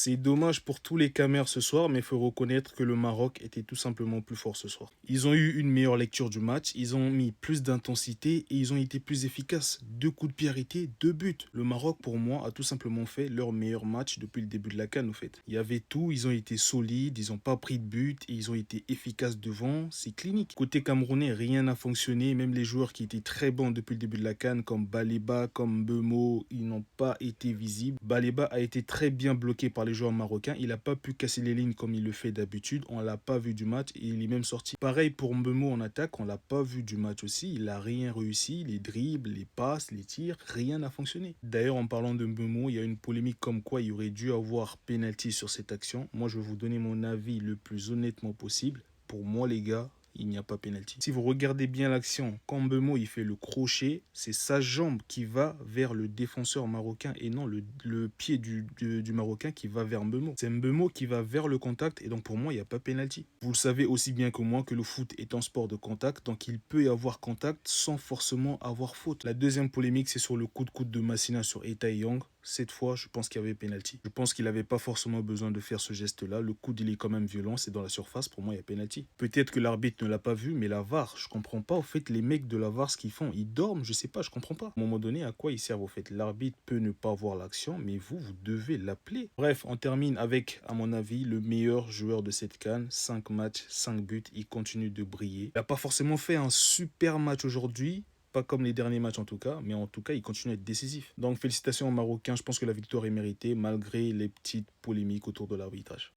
C'est dommage pour tous les camers ce soir, mais il faut reconnaître que le Maroc était tout simplement plus fort ce soir. Ils ont eu une meilleure lecture du match, ils ont mis plus d'intensité et ils ont été plus efficaces. Deux coups de pied arrêtés, deux buts. Le Maroc, pour moi, a tout simplement fait leur meilleur match depuis le début de la CAN, au fait. Il y avait tout, ils ont été solides, ils n'ont pas pris de but et ils ont été efficaces devant. C'est clinique. Côté camerounais, rien n'a fonctionné. Même les joueurs qui étaient très bons depuis le début de la CAN, comme Baleba, comme Bemo, ils n'ont pas été visibles. Baleba a été très bien bloqué par les joueurs marocains. Il n'a pas pu casser les lignes comme il le fait d'habitude. On l'a pas vu du match et il est même sorti. Pareil pour Mbemo en attaque, on l'a pas vu du match aussi. Il a rien réussi. Les dribbles, les passes, les tirs, rien n'a fonctionné. D'ailleurs, en parlant de Mbemo, il y a une polémique comme quoi il aurait dû avoir penalty sur cette action. Moi, je vais vous donner mon avis le plus honnêtement possible. Pour moi, les gars, il n'y a pas pénalty. Si vous regardez bien l'action, quand Mbemo il fait le crochet, c'est sa jambe qui va vers le défenseur marocain et non le pied du Marocain qui va vers Mbemo. C'est Mbemo qui va vers le contact et donc pour moi il n'y a pas pénalty. Vous le savez aussi bien que moi que le foot est un sport de contact, donc il peut y avoir contact sans forcément avoir faute. La deuxième polémique c'est sur le coup de coude de Massina sur Etaï Young. Cette fois, je pense qu'il y avait pénalty. Je pense qu'il n'avait pas forcément besoin de faire ce geste-là. Le coude, il est quand même violent, c'est dans la surface. Pour moi, il y a pénalty. Peut-être que l'arbitre ne l'a pas vu, mais la VAR, je comprends pas. Au fait, les mecs de la VAR, ce qu'ils font, ils dorment, je sais pas, je comprends pas. À un moment donné, à quoi ils servent au fait? L'arbitre peut ne pas voir l'action, mais vous devez l'appeler. Bref, on termine avec, à mon avis, le meilleur joueur de cette CAN. 5 matchs, 5 buts, il continue de briller. Il n'a pas forcément fait un super match aujourd'hui, pas comme les derniers matchs en tout cas, mais en tout cas, il continue à être décisif. Donc félicitations aux Marocains, je pense que la victoire est méritée malgré les petites polémiques autour de l'arbitrage.